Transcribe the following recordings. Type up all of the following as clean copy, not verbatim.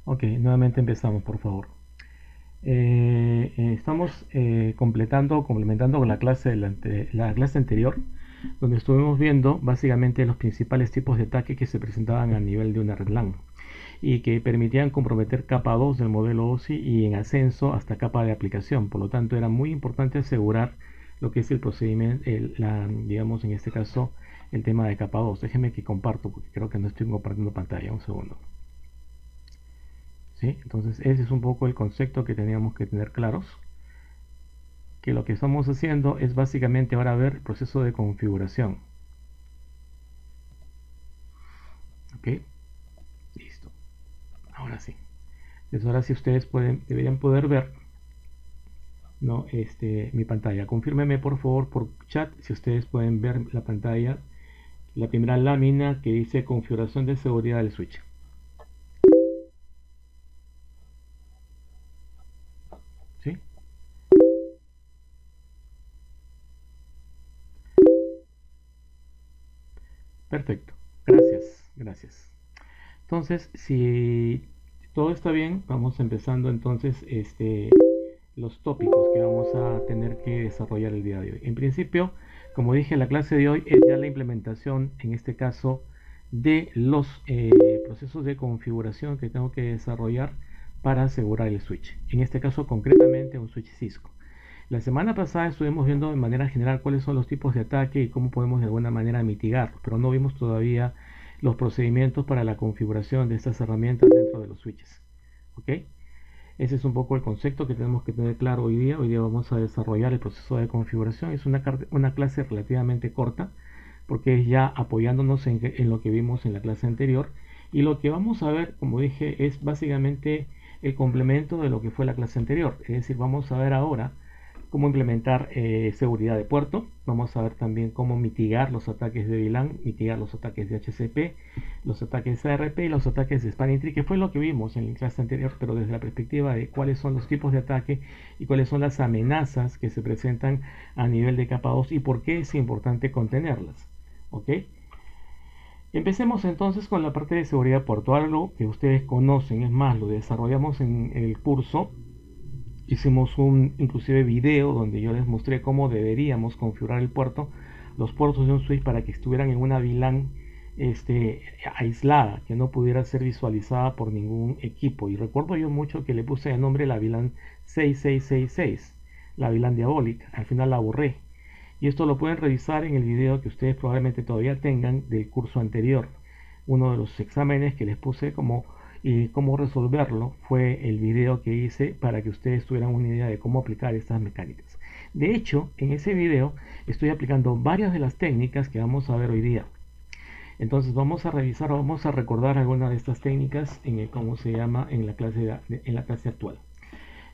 Ok, nuevamente empezamos, por favor. Estamos complementando con la clase, la clase anterior, donde estuvimos viendo básicamente los principales tipos de ataque que se presentaban a nivel de una red LAN y que permitían comprometer capa 2 del modelo OSI y en ascenso hasta capa de aplicación. Por lo tanto, era muy importante asegurar lo que es el procedimiento, digamos en este caso, el tema de capa 2. Déjenme que comparto, porque creo que no estoy compartiendo pantalla. Un segundo. ¿Sí? Entonces ese es un poco el concepto que teníamos que tener claros, que lo que estamos haciendo es básicamente ahora ver el proceso de configuración. Ok, listo, ahora sí. Entonces ahora sí ustedes deberían poder ver, ¿no? Mi pantalla. Confírmeme por favor por chat si ustedes pueden ver la pantalla, la primera lámina que dice configuración de seguridad del switch. ¿Sí? Perfecto, gracias, gracias. Entonces, si todo está bien, vamos empezando entonces los tópicos que vamos a tener que desarrollar el día de hoy. En principio, como dije, la clase de hoy es ya la implementación, en este caso, de los procesos de configuración que tengo que desarrollar para asegurar el switch. En este caso, concretamente, un switch Cisco. La semana pasada estuvimos viendo de manera general cuáles son los tipos de ataque y cómo podemos de alguna manera mitigarlos, pero no vimos todavía los procedimientos para la configuración de estas herramientas dentro de los switches. ¿Ok? Ese es un poco el concepto que tenemos que tener claro hoy día. Hoy día vamos a desarrollar el proceso de configuración. Es una clase relativamente corta porque es ya apoyándonos en lo que vimos en la clase anterior. Y lo que vamos a ver, como dije, es básicamente el complemento de lo que fue la clase anterior. Es decir, vamos a ver ahora cómo implementar seguridad de puerto. Vamos a ver también cómo mitigar los ataques de VLAN, mitigar los ataques de HCP, los ataques de ARP y los ataques de Spanning Tree, que fue lo que vimos en la clase anterior, pero desde la perspectiva de cuáles son los tipos de ataque y cuáles son las amenazas que se presentan a nivel de capa 2 y por qué es importante contenerlas. ¿Ok? Empecemos entonces con la parte de seguridad puerto, algo que ustedes conocen, es más, lo desarrollamos en el curso. Hicimos un inclusive video donde yo les mostré cómo deberíamos configurar los puertos de un switch para que estuvieran en una VLAN aislada, que no pudiera ser visualizada por ningún equipo. Y recuerdo yo mucho que le puse de nombre la VLAN 6666, la VLAN diabólica. Al final la borré. Y esto lo pueden revisar en el video que ustedes probablemente todavía tengan del curso anterior. Uno de los exámenes que les puse como y cómo resolverlo fue el video que hice para que ustedes tuvieran una idea de cómo aplicar estas mecánicas. De hecho, en ese video estoy aplicando varias de las técnicas que vamos a ver hoy día. Entonces vamos a revisar, vamos a recordar algunas de estas técnicas en el cómo se llama en la clase actual.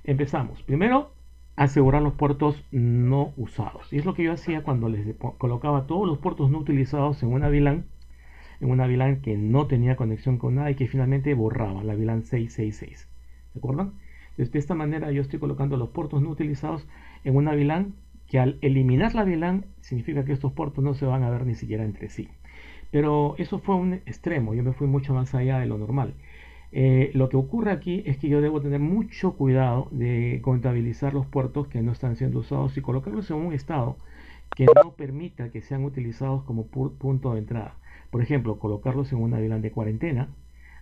Empezamos. Primero, asegurar los puertos no usados. Y es lo que yo hacía cuando les colocaba todos los puertos no utilizados en una VLAN que no tenía conexión con nada y que finalmente borraba la VLAN 666. ¿De acuerdo? Entonces, de esta manera yo estoy colocando los puertos no utilizados en una VLAN que al eliminar la VLAN significa que estos puertos no se van a ver ni siquiera entre sí. Pero eso fue un extremo, yo me fui mucho más allá de lo normal. Lo que ocurre aquí es que yo debo tener mucho cuidado de contabilizar los puertos que no están siendo usados y colocarlos en un estado que no permita que sean utilizados como punto de entrada. Por ejemplo, colocarlos en una VLAN de cuarentena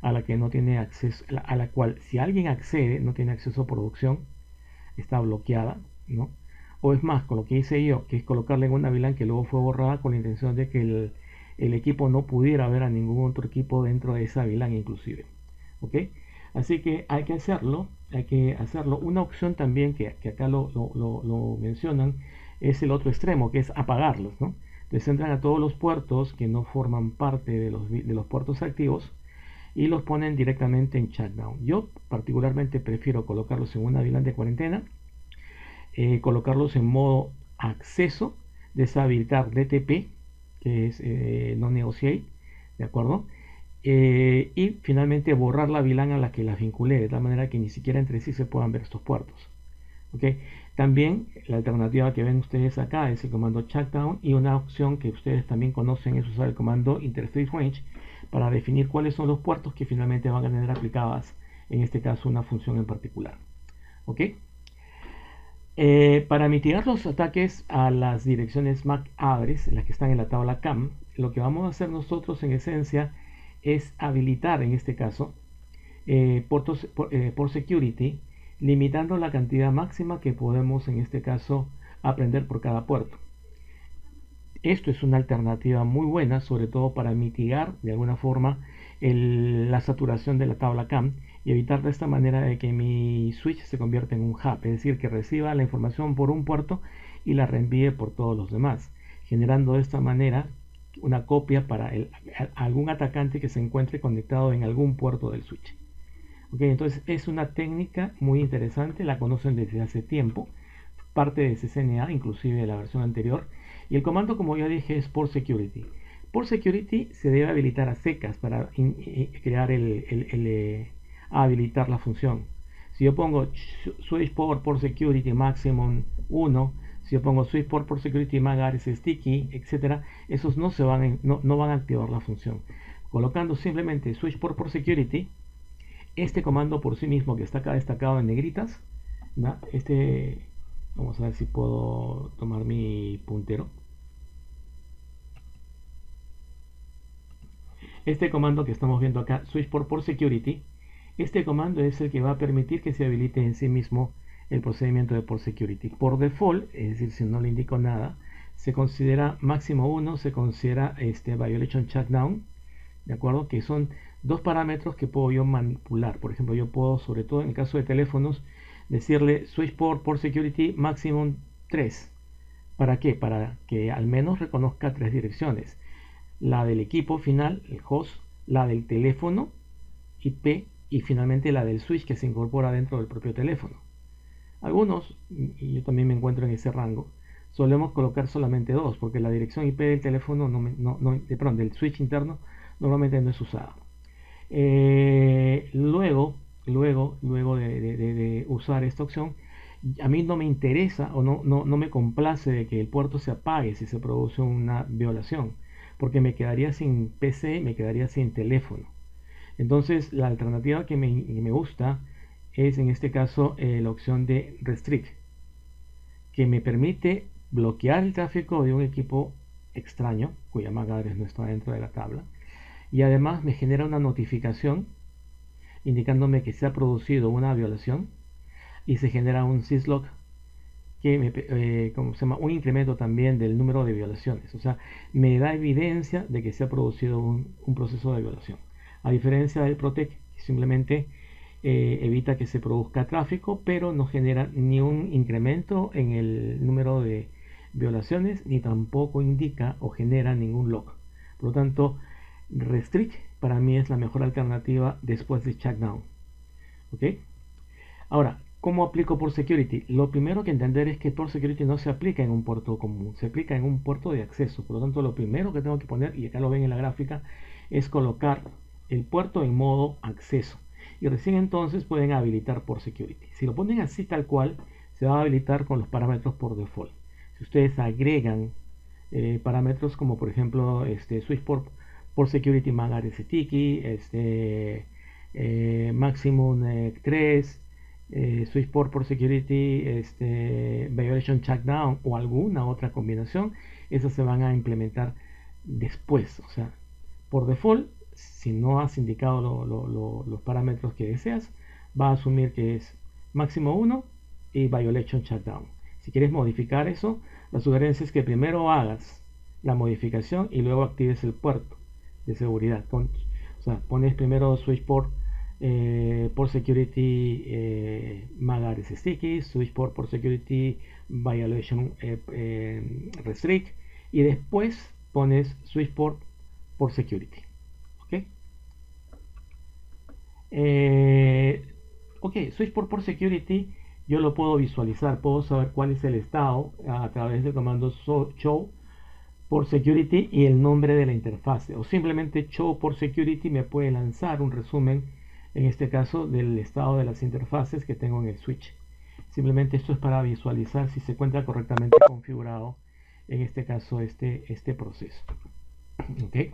a la que no tiene acceso, a la cual si alguien accede no tiene acceso a producción, está bloqueada, ¿no? O es más, con lo que hice yo, que es colocarle en una VLAN que luego fue borrada con la intención de que el equipo no pudiera ver a ningún otro equipo dentro de esa VLAN inclusive. ¿Ok? Así que hay que hacerlo, hay que hacerlo. Una opción también que acá lo mencionan es el otro extremo, que es apagarlos, ¿no? Entonces entran a todos los puertos que no forman parte de los puertos activos y los ponen directamente en shutdown. Yo particularmente prefiero colocarlos en una VLAN de cuarentena, colocarlos en modo acceso, deshabilitar DTP, que es no negotiate, ¿de acuerdo? Y finalmente borrar la VLAN a la que las vinculé, de tal manera que ni siquiera entre sí se puedan ver estos puertos. ¿Okay? También la alternativa que ven ustedes acá es el comando shutdown y una opción que ustedes también conocen es usar el comando interface range para definir cuáles son los puertos que finalmente van a tener aplicadas en este caso una función en particular. ¿Ok? Para mitigar los ataques a las direcciones MAC address, las que están en la tabla CAM, lo que vamos a hacer nosotros en esencia es habilitar en este caso puertos por security, limitando la cantidad máxima que podemos en este caso aprender por cada puerto. Esto es una alternativa muy buena, sobre todo para mitigar de alguna forma la saturación de la tabla CAM y evitar de esta manera de que mi switch se convierta en un hub, es decir, que reciba la información por un puerto y la reenvíe por todos los demás, generando de esta manera una copia para algún atacante que se encuentre conectado en algún puerto del switch. Okay, entonces es una técnica muy interesante, la conocen desde hace tiempo, parte de CCNA, inclusive de la versión anterior, y el comando, como ya dije, es por security. Por security se debe habilitar a secas para crear habilitar la función. Si yo pongo switch por security maximum 1, si yo pongo switch por security magar sticky, etcétera, esos no van a activar la función. Colocando simplemente switch por security, este comando por sí mismo, que está acá destacado en negritas, ¿no? Vamos a ver si puedo tomar mi puntero. Este comando que estamos viendo acá, switch por security, este comando es el que va a permitir que se habilite en sí mismo el procedimiento de por security. Por default, es decir, si no le indico nada, se considera máximo 1, se considera violation shutdown, ¿de acuerdo? Que son dos parámetros que puedo yo manipular. Por ejemplo, yo puedo, sobre todo en el caso de teléfonos, decirle switch por security maximum 3. ¿Para qué? Para que al menos reconozca 3 direcciones. La del equipo final, el host, la del teléfono IP y finalmente la del switch que se incorpora dentro del propio teléfono. Algunos, y yo también me encuentro en ese rango, solemos colocar solamente 2 porque la dirección IP del teléfono, del switch interno, normalmente no es usada. Luego de usar esta opción, a mí no me interesa o no me complace de que el puerto se apague si se produce una violación, porque me quedaría sin PC, me quedaría sin teléfono. Entonces la alternativa que me gusta es en este caso la opción de Restrict, que me permite bloquear el tráfico de un equipo extraño cuya MAC address no está dentro de la tabla, y además me genera una notificación indicándome que se ha producido una violación y se genera un syslog que un incremento también del número de violaciones. O sea, me da evidencia de que se ha producido un proceso de violación. A diferencia del Protect, que simplemente evita que se produzca tráfico, pero no genera ni un incremento en el número de violaciones, ni tampoco indica o genera ningún log. Por lo tanto, Restrict para mí es la mejor alternativa después de Shutdown. ¿Ok? Ahora, ¿cómo aplico por security? Lo primero que entender es que por security no se aplica en un puerto común, se aplica en un puerto de acceso. Por lo tanto, lo primero que tengo que poner, y acá lo ven en la gráfica, es colocar el puerto en modo acceso. Y recién entonces pueden habilitar por security. Si lo ponen así tal cual, se va a habilitar con los parámetros por default. Si ustedes agregan parámetros como por ejemplo switch por security magar sticky, maximum 3, switch por security violation shutdown o alguna otra combinación, esas se van a implementar después. O sea, por default, si no has indicado los parámetros que deseas, va a asumir que es máximo 1 y violation shutdown. Si quieres modificar eso, la sugerencia es que primero hagas la modificación y luego actives el puerto de seguridad. O sea, pones primero switch por security magar sticky, switch por security violation restrict, y después pones switch por security. Ok, switch por security yo lo puedo visualizar, puedo saber cuál es el estado a través del comando show por security y el nombre de la interfase, o simplemente show por security me puede lanzar un resumen, en este caso, del estado de las interfaces que tengo en el switch. Simplemente esto es para visualizar si se encuentra correctamente configurado, en este caso este proceso. Okay.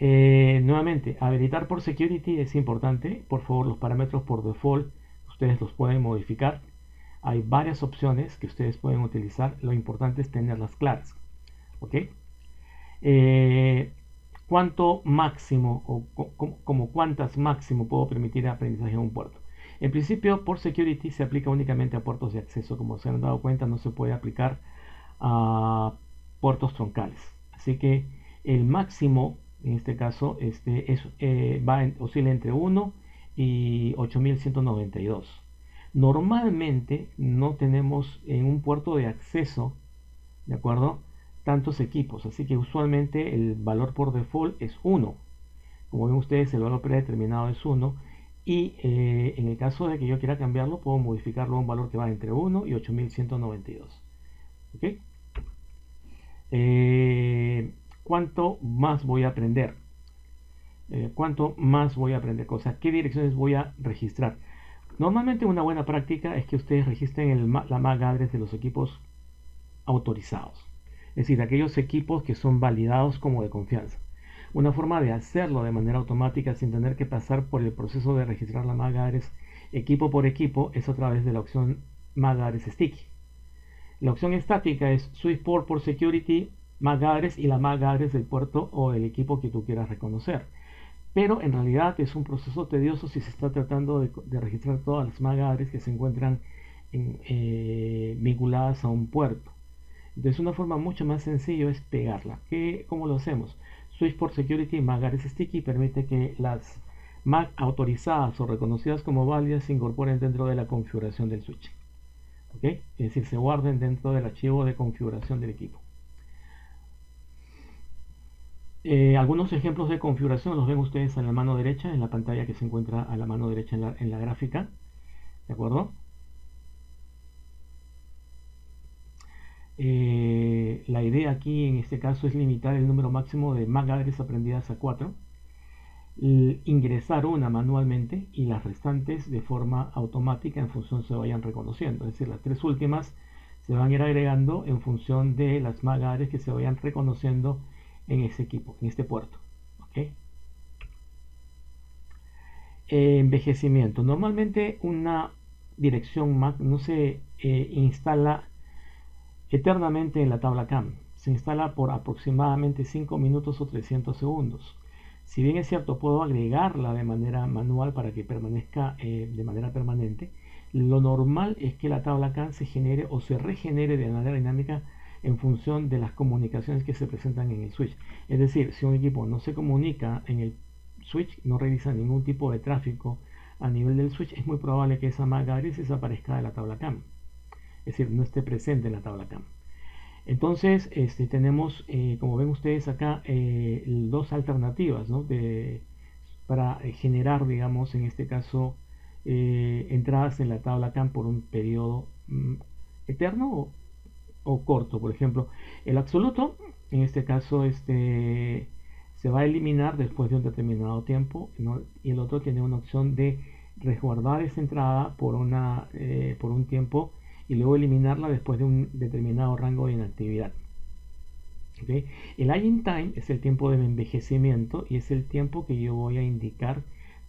Nuevamente, habilitar por security es importante. Por favor, los parámetros por default ustedes los pueden modificar. Hay varias opciones que ustedes pueden utilizar. Lo importante es tenerlas claras. ¿Ok? ¿Cuánto máximo como cuántas máximo puedo permitir aprendizaje en un puerto? En principio, por security se aplica únicamente a puertos de acceso. Como se han dado cuenta, no se puede aplicar a puertos troncales. Así que el máximo, en este caso, oscila entre 1 y 8192. Normalmente no tenemos en un puerto de acceso, ¿de acuerdo?, tantos equipos, así que usualmente el valor por default es 1. Como ven ustedes, el valor predeterminado es 1 y en el caso de que yo quiera cambiarlo, puedo modificarlo a un valor que va entre 1 y 8192. ¿Ok? ¿Cuánto más voy a aprender? ¿Cuánto más voy a aprender? O sea, ¿qué direcciones voy a registrar? Normalmente una buena práctica es que ustedes registren la MAC address de los equipos autorizados. Es decir, aquellos equipos que son validados como de confianza. Una forma de hacerlo de manera automática sin tener que pasar por el proceso de registrar la MAC address equipo por equipo es a través de la opción MAC address sticky. La opción estática es switchport por security, MAC address y la MAC address del puerto o del equipo que tú quieras reconocer. Pero en realidad es un proceso tedioso si se está tratando de registrar todas las MAC address que se encuentran vinculadas a un puerto. Entonces una forma mucho más sencilla es pegarla. ¿Cómo lo hacemos? Switchport Security MAC address sticky permite que las MAC autorizadas o reconocidas como válidas se incorporen dentro de la configuración del switch. ¿Ok? Es decir, se guarden dentro del archivo de configuración del equipo. Algunos ejemplos de configuración los ven ustedes a la mano derecha, en la pantalla que se encuentra a la mano derecha en la gráfica. ¿De acuerdo? La idea aquí en este caso es limitar el número máximo de MAC address aprendidas a 4, ingresar una manualmente y las restantes de forma automática en función se vayan reconociendo. Es decir, las tres últimas se van a ir agregando en función de las MAC address que se vayan reconociendo en ese equipo, en este puerto. ¿Okay? Envejecimiento. Normalmente una dirección MAC no se instala eternamente en la tabla CAM. Se instala por aproximadamente 5 minutos o 300 segundos. Si bien es cierto, puedo agregarla de manera manual para que permanezca de manera permanente, lo normal es que la tabla CAM se genere o se regenere de manera dinámica en función de las comunicaciones que se presentan en el switch. Es decir, si un equipo no se comunica en el switch, no revisa ningún tipo de tráfico a nivel del switch, es muy probable que esa MAC address desaparezca de la tabla CAM. Es decir, no esté presente en la tabla CAM. Entonces, tenemos, como ven ustedes acá, dos alternativas, ¿no?, para generar, digamos, en este caso, entradas en la tabla CAM por un periodo eterno o corto. Por ejemplo, el absoluto, en este caso, se va a eliminar después de un determinado tiempo, ¿no? Y el otro tiene una opción de resguardar esa entrada por un tiempo y luego eliminarla después de un determinado rango de inactividad. ¿Okay? El aging time es el tiempo de envejecimiento y es el tiempo que yo voy a indicar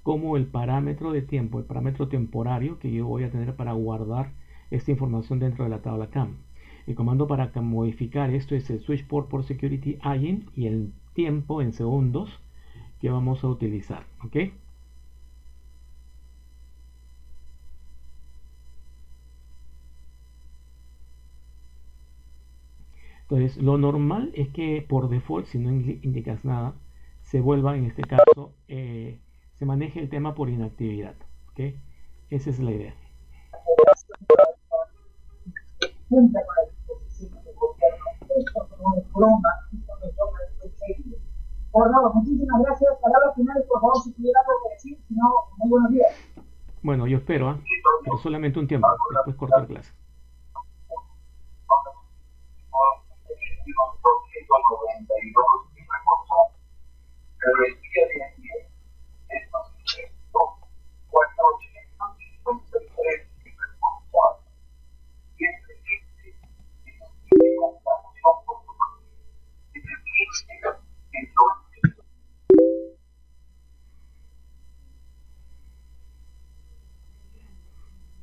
como el parámetro de tiempo, el parámetro temporario que yo voy a tener para guardar esta información dentro de la tabla CAM. El comando para modificar esto es el switchport por security aging y el tiempo en segundos que vamos a utilizar. ¿Ok? Entonces, lo normal es que por default, si no indicas nada, se vuelva, en este caso, se maneje el tema por inactividad. ¿Okay? Esa es la idea. Muchísimas gracias. Palabras finales, por favor, si tuviera algo que decir, si no, muy buenos días. Bueno, yo espero, pero solamente un tiempo, después cortar clase.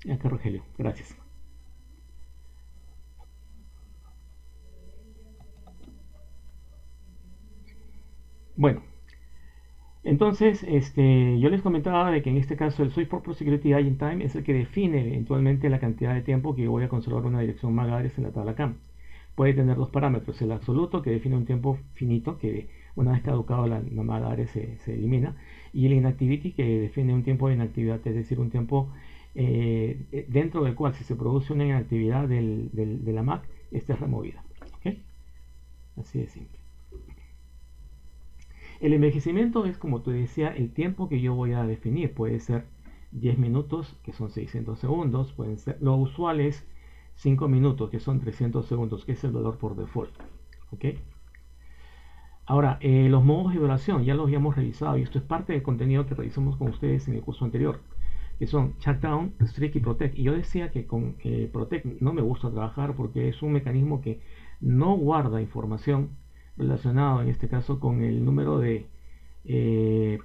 Acá Rogelio, gracias. Bueno, entonces yo les comentaba de que en este caso el Switch Purpose Security Agent Time es el que define eventualmente la cantidad de tiempo que yo voy a conservar una dirección MAC address en la tabla CAM. Puede tener dos parámetros, el absoluto que define un tiempo finito que una vez caducado la MAC address se elimina, y el inactivity que define un tiempo de inactividad, es decir, un tiempo dentro del cual si se produce una inactividad de la MAC, esta es removida. ¿Okay? Así de simple. El envejecimiento es, como te decía, el tiempo que yo voy a definir. Puede ser 10 minutos, que son 600 segundos. Pueden ser, lo usual es 5 minutos, que son 300 segundos, que es el valor por default. ¿Ok? Ahora, los modos de violación ya los habíamos revisado y esto es parte del contenido que revisamos con ustedes en el curso anterior, que son Shutdown, Restrict y Protect. Y yo decía que con Protect no me gusta trabajar porque es un mecanismo que no guarda información relacionada, en este caso, con el número de eh,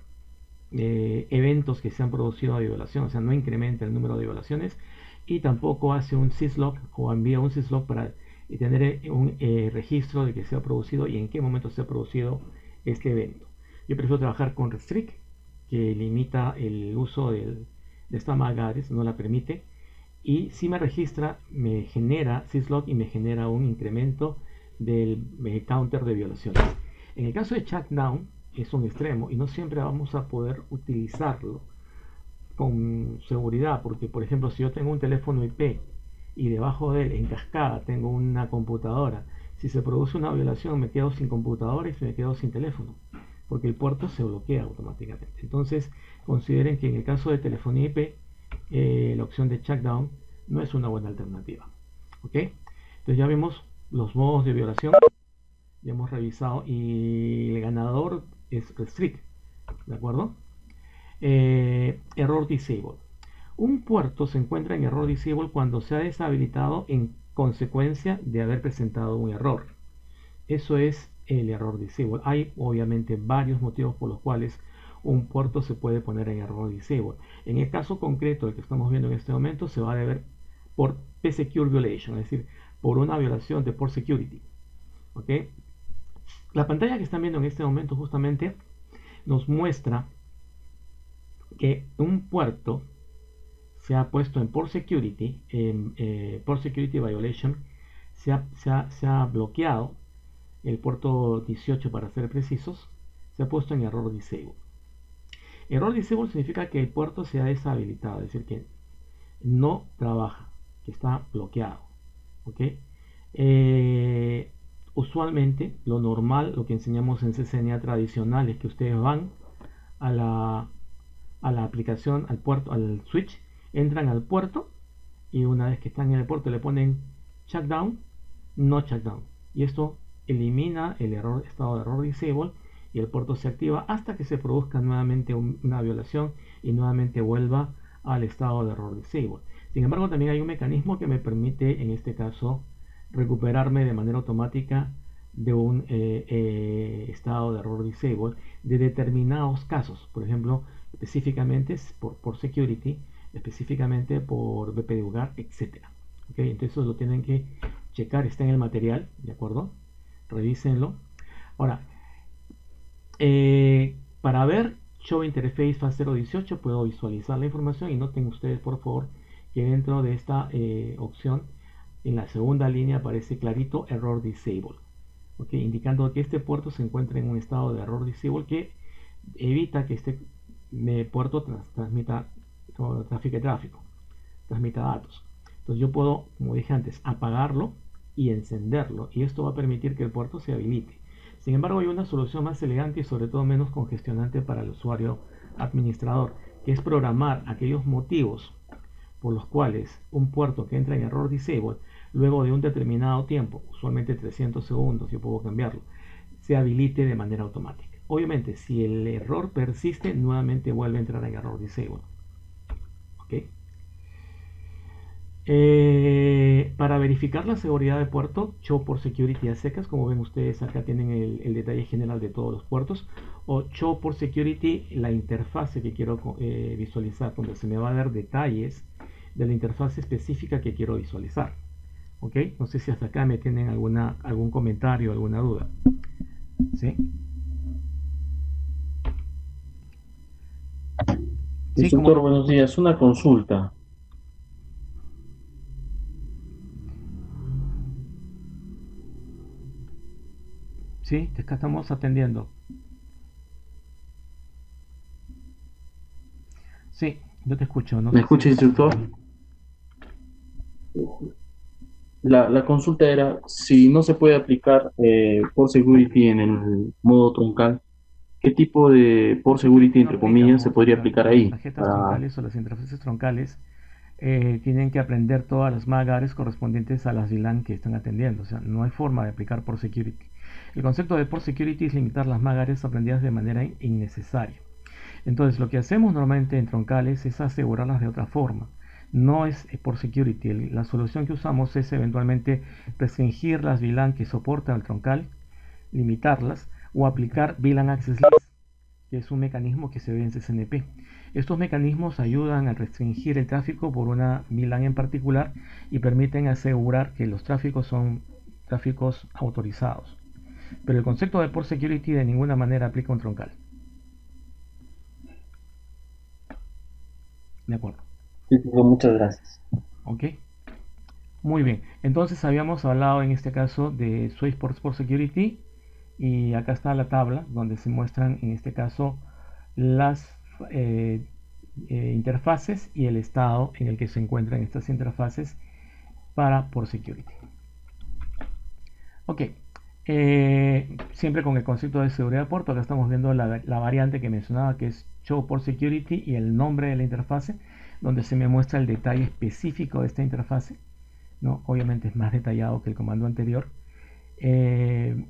eventos que se han producido de violación, o sea, no incrementa el número de violaciones y tampoco hace un syslog o envía un syslog para tener un registro de que se ha producido y en qué momento se ha producido este evento. Yo prefiero trabajar con Restrict, que limita el uso de esta MAC address, no la permite, y si me registra, me genera syslog y me genera un incremento del counter de violaciones. En el caso de Shutdown, es un extremo y no siempre vamos a poder utilizarlo con seguridad, porque por ejemplo si yo tengo un teléfono IP y debajo de él en cascada tengo una computadora, si se produce una violación me quedo sin computadora y me quedo sin teléfono, porque el puerto se bloquea automáticamente. Entonces consideren que en el caso de telefonía IP la opción de shutdown no es una buena alternativa. ¿Ok? Entonces ya vemos los modos de violación, ya hemos revisado y el ganador es restrict, ¿de acuerdo? Error disable. Un puerto se encuentra en error disable cuando se ha deshabilitado en consecuencia de haber presentado un error. Eso es el error disable. Hay obviamente varios motivos por los cuales un puerto se puede poner en error disable. En el caso concreto del que estamos viendo en este momento se va a deber por psecure violation, es decir, por una violación de port security. ¿Ok? La pantalla que están viendo en este momento justamente nos muestra que un puerto se ha puesto en port security, port security violation, se ha bloqueado el puerto 18 para ser precisos, se ha puesto en error disable. Error disable significa que el puerto se ha deshabilitado, es decir, que no trabaja, que está bloqueado. ¿Okay? Usualmente, lo normal, lo que enseñamos en CCNA tradicional es que ustedes van a la aplicación, al puerto, al switch, entran al puerto y una vez que están en el puerto le ponen shutdown, no shutdown. Y esto elimina el error, estado de error disable y el puerto se activa hasta que se produzca nuevamente una violación y nuevamente vuelva al estado de error disable. Sin embargo, también hay un mecanismo que me permite, en este caso, recuperarme de manera automática de un estado de error disable de determinados casos. Por ejemplo, específicamente por security, específicamente por BPDUGAR, etc. ¿Okay? Entonces eso lo tienen que checar, está en el material, ¿de acuerdo? Revísenlo. Ahora, para ver Show Interface Fast 018 puedo visualizar la información y noten ustedes por favor que dentro de esta opción en la segunda línea aparece clarito Error Disable, ¿okay? Indicando que este puerto se encuentra en un estado de Error Disable que evita que este puerto transmita tráfico, transmita datos. Entonces yo puedo, como dije antes, apagarlo y encenderlo y esto va a permitir que el puerto se habilite. Sin embargo, hay una solución más elegante y sobre todo menos congestionante para el usuario administrador, que es programar aquellos motivos por los cuales un puerto que entra en error disable, luego de un determinado tiempo, usualmente 300 segundos, yo puedo cambiarlo, se habilite de manera automática. Obviamente, si el error persiste, nuevamente vuelve a entrar en error disable. ¿Okay? Para verificar la seguridad de puerto, Show por Security a secas, como ven ustedes acá tienen el detalle general de todos los puertos, o Show por Security la interfase que quiero visualizar, donde se me va a dar detalles de la interfaz específica que quiero visualizar. ¿Ok? No sé si hasta acá me tienen algún comentario, alguna duda. ¿Sí? Sí, Instructor, buenos días. Una consulta. sí, acá estamos atendiendo. Sí, yo te escucho, no ¿Me sé si escucha, me escuchas a instructor? mí. La consulta era si no se puede aplicar por security en el modo troncal, ¿qué tipo de por security, No entre aplica en comillas, se modo podría troncal. aplicar Las ahí? tarjetas Para... troncales o las interfaces troncales tienen que aprender todas las MAC correspondientes a las VLAN que están atendiendo. O sea, no hay forma de aplicar por security. El concepto de por security es limitar las MAC aprendidas de manera innecesaria. Entonces, lo que hacemos normalmente en troncales es asegurarlas de otra forma. No es por security. La solución que usamos es eventualmente restringir las VLAN que soportan el troncal, limitarlas o aplicar VLAN Access List, que es un mecanismo que se ve en CCNP. Estos mecanismos ayudan a restringir el tráfico por una VLAN en particular y permiten asegurar que los tráficos son tráficos autorizados. Pero el concepto de port security de ninguna manera aplica un troncal. De acuerdo. Sí, muchas gracias. ¿Ok? Muy bien. Entonces habíamos hablado en este caso de Switch Port Security y acá está la tabla donde se muestran en este caso las interfaces y el estado en el que se encuentran estas interfaces para Port Security. Ok, siempre con el concepto de seguridad de puerto, acá estamos viendo la variante que mencionaba que es Show Port Security y el nombre de la interfase, donde se me muestra el detalle específico de esta interfase, ¿no? Obviamente es más detallado que el comando anterior. Eh,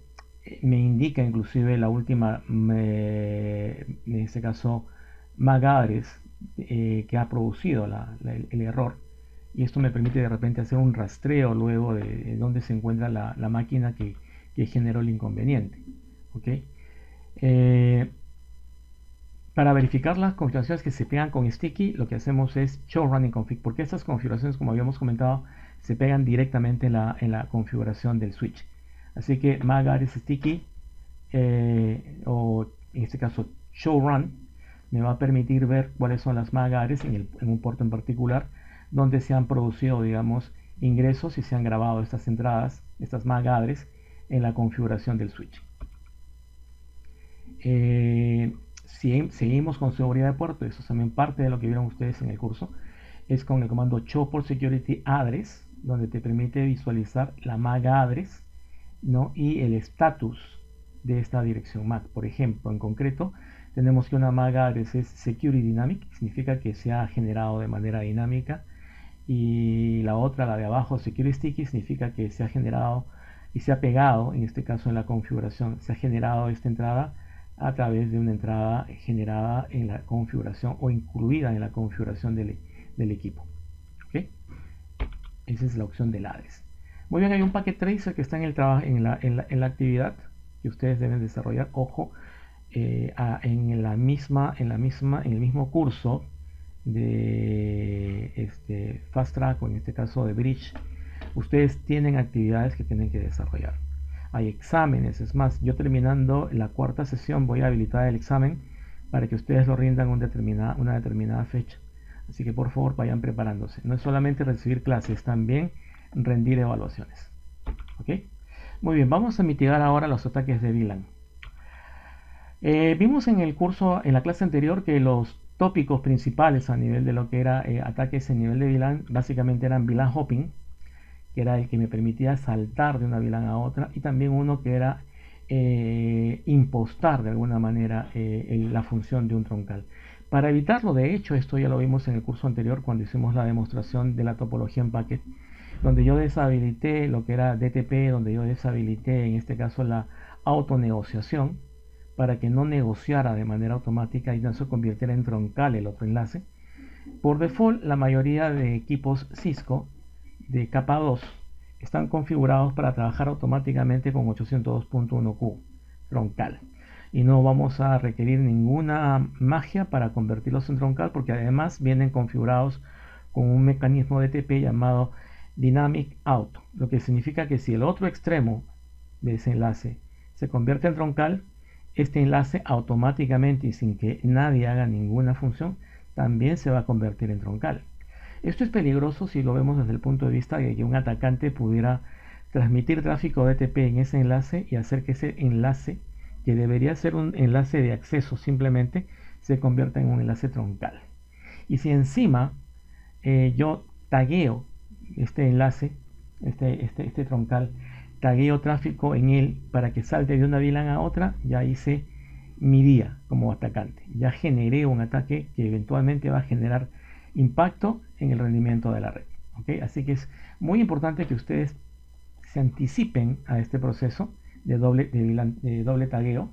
Me indica inclusive la última, en este caso, MAC address que ha producido el error. Y esto me permite de repente hacer un rastreo luego de dónde se encuentra la máquina que generó el inconveniente. ¿Ok? Eh, para verificar las configuraciones que se pegan con Sticky, lo que hacemos es show running config, porque estas configuraciones, como habíamos comentado, se pegan directamente en la configuración del switch. Así que MAC Sticky, o en este caso show run, me va a permitir ver cuáles son las MAC en un puerto en particular, donde se han producido, digamos, ingresos y se han grabado estas entradas, estas MAC en la configuración del switch. Si seguimos con seguridad de puerto, eso es también parte de lo que vieron ustedes en el curso, es con el comando show port security address, donde te permite visualizar la MAC address, ¿no? Y el estatus de esta dirección MAC. Por ejemplo, en concreto, tenemos que una MAC address es security dynamic, significa que se ha generado de manera dinámica, y la otra, la de abajo, security sticky, significa que se ha generado y se ha pegado, en este caso en la configuración, se ha generado esta entrada a través de una entrada generada en la configuración o incluida en la configuración del equipo. ¿Okay? Esa es la opción del ADRES. Muy bien, hay un packet tracer que está en, el en la actividad que ustedes deben desarrollar. Ojo, en el mismo curso de Fast Track o en este caso de Bridge, ustedes tienen actividades que tienen que desarrollar. Hay exámenes, es más, yo terminando la cuarta sesión voy a habilitar el examen para que ustedes lo rindan una determinada fecha. Así que por favor vayan preparándose. No es solamente recibir clases, también rendir evaluaciones. ¿Ok? Muy bien, vamos a mitigar ahora los ataques de VLAN. Vimos en el curso, en la clase anterior, que los tópicos principales a nivel de lo que era ataques en nivel de VLAN, básicamente eran VLAN hopping, que era el que me permitía saltar de una VLAN a otra, y también uno que era impostar de alguna manera la función de un troncal. Para evitarlo, de hecho, esto ya lo vimos en el curso anterior cuando hicimos la demostración de la topología en packet, donde yo deshabilité lo que era DTP, donde yo deshabilité en este caso la autonegociación para que no negociara de manera automática y no se convirtiera en troncal el otro enlace. Por default, la mayoría de equipos Cisco de capa 2 están configurados para trabajar automáticamente con 802.1q troncal. Y no vamos a requerir ninguna magia para convertirlos en troncal porque además vienen configurados con un mecanismo de TP llamado Dynamic Out, lo que significa que si el otro extremo de ese enlace se convierte en troncal, este enlace automáticamente y sin que nadie haga ninguna función, también se va a convertir en troncal. Esto es peligroso si lo vemos desde el punto de vista de que un atacante pudiera transmitir tráfico DTP en ese enlace y hacer que ese enlace, que debería ser un enlace de acceso simplemente, se convierta en un enlace troncal. Y si encima yo tagueo este enlace, este troncal, tagueo tráfico en él para que salte de una VLAN a otra, ya hice mi día como atacante. Ya generé un ataque que eventualmente va a generar impacto en el rendimiento de la red. ¿Okay? Así que es muy importante que ustedes se anticipen a este proceso de doble tagueo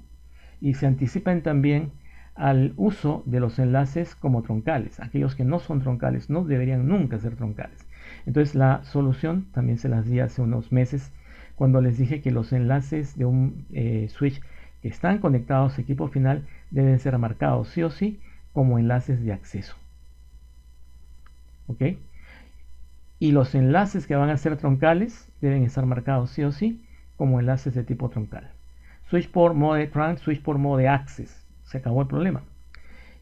y se anticipen también al uso de los enlaces como troncales. Aquellos que no son troncales no deberían nunca ser troncales. Entonces la solución también se las di hace unos meses cuando les dije que los enlaces de un switch que están conectados a equipo final deben ser marcados sí o sí como enlaces de acceso. ¿Ok? Y los enlaces que van a ser troncales deben estar marcados sí o sí como enlaces de tipo troncal. Switch por mode trunk, switch por mode access. Se acabó el problema.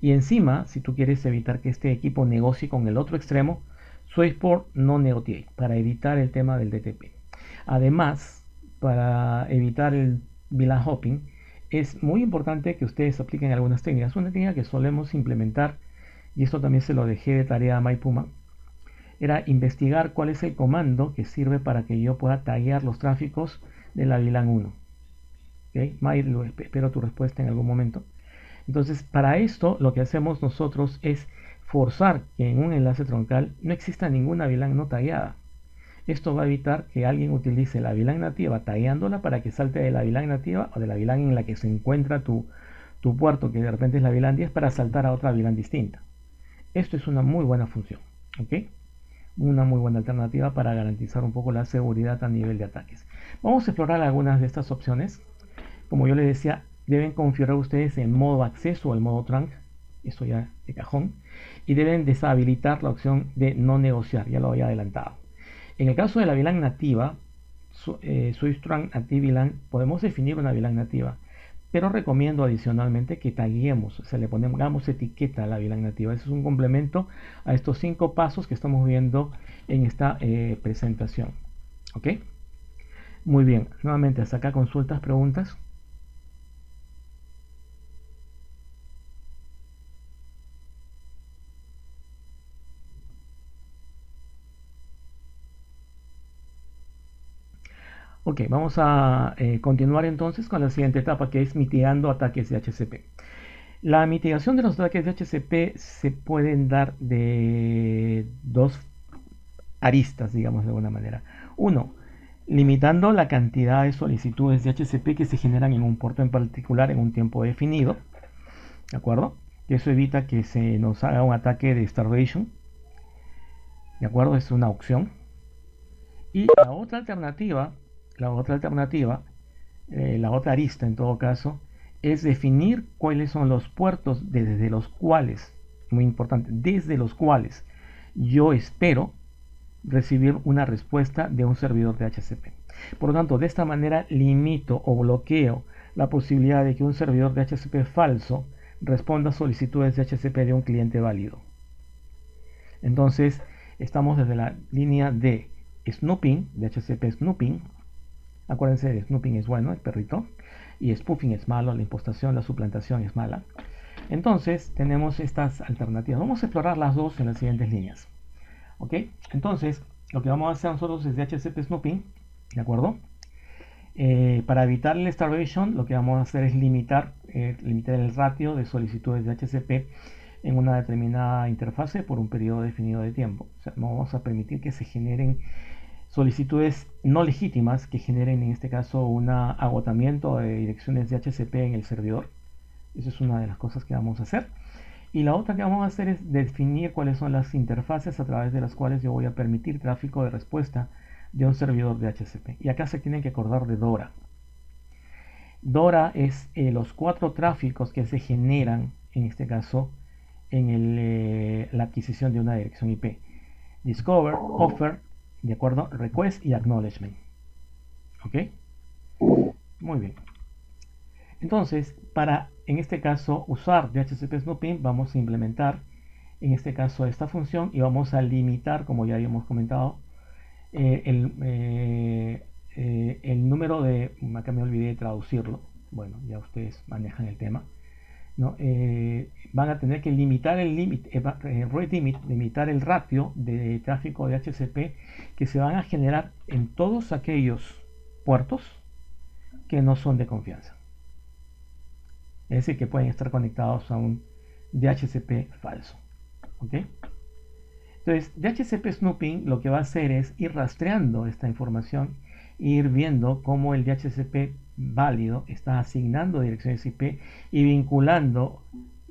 Y encima, si tú quieres evitar que este equipo negocie con el otro extremo, switch por no negotiate para evitar el tema del DTP. Además, para evitar el VLAN hopping, es muy importante que ustedes apliquen algunas técnicas. Una técnica que solemos implementar, y esto también se lo dejé de tarea a MyPuma, era investigar cuál es el comando que sirve para que yo pueda taguear los tráficos de la VLAN 1. ¿Okay? May, espero tu respuesta en algún momento. Entonces, para esto lo que hacemos nosotros es forzar que en un enlace troncal no exista ninguna VLAN no tagueada. Esto va a evitar que alguien utilice la VLAN nativa tagueándola para que salte de la VLAN nativa o de la VLAN en la que se encuentra tu puerto, que de repente es la VLAN 10, para saltar a otra VLAN distinta. Esto es una muy buena función, ¿ok? Una muy buena alternativa para garantizar un poco la seguridad a nivel de ataques. Vamos a explorar algunas de estas opciones. Como yo les decía, deben configurar ustedes el modo acceso o el modo trunk, eso ya de cajón, y deben deshabilitar la opción de no negociar, ya lo había adelantado. En el caso de la VLAN nativa, Switch Trunk Active VLAN, podemos definir una VLAN nativa, pero recomiendo adicionalmente que taguemos, o sea, le pongamos etiqueta a la VLAN nativa. Eso es un complemento a estos 5 pasos que estamos viendo en esta presentación. ¿Ok? Muy bien, nuevamente hasta acá consultas, preguntas. Ok, vamos a continuar entonces con la siguiente etapa, que es mitigando ataques de HCP. La mitigación de los ataques de HCP se pueden dar de dos aristas, digamos de alguna manera. Uno, limitando la cantidad de solicitudes de HCP que se generan en un puerto en particular en un tiempo definido, ¿de acuerdo? Eso evita que se nos haga un ataque de starvation, ¿de acuerdo? Es una opción. Y la otra alternativa, la otra arista en todo caso, es definir cuáles son los puertos desde los cuales, muy importante, desde los cuales yo espero recibir una respuesta de un servidor de HCP. Por lo tanto, de esta manera limito o bloqueo la posibilidad de que un servidor de HCP falso responda a solicitudes de HCP de un cliente válido. Entonces, estamos desde la línea de snooping, de HCP snooping. Acuérdense de snooping es bueno, el perrito, y spoofing es malo, la impostación, la suplantación es mala. Entonces tenemos estas alternativas. Vamos a explorar las dos en las siguientes líneas. ¿Ok? Entonces, lo que vamos a hacer nosotros es de HCP snooping, ¿de acuerdo? Para evitar el starvation, lo que vamos a hacer es limitar el ratio de solicitudes de HCP en una determinada interfase por un periodo definido de tiempo. O sea, no vamos a permitir que se generen solicitudes no legítimas que generen en este caso un agotamiento de direcciones de HCP en el servidor. Esa es una de las cosas que vamos a hacer. Y la otra que vamos a hacer es definir cuáles son las interfaces a través de las cuales yo voy a permitir tráfico de respuesta de un servidor de HCP. Y acá se tienen que acordar de DORA. DORA es los 4 tráficos que se generan, en este caso, en la adquisición de una dirección IP. discover, offer, de acuerdo, request y acknowledgement. ¿Ok? Muy bien. Entonces, para en este caso usar DHCP snooping, vamos a implementar en este caso esta función y vamos a limitar, como ya habíamos comentado, el número de, acá me olvidé de traducirlo, bueno, ya ustedes manejan el tema, ¿no? Van a tener que limitar el límite, rate limit, limitar el ratio de tráfico de DHCP que se van a generar en todos aquellos puertos que no son de confianza. Es decir, que pueden estar conectados a un DHCP falso. ¿Ok? Entonces, DHCP snooping lo que va a hacer es ir rastreando esta información e ir viendo cómo el DHCP válido está asignando direcciones IP y vinculando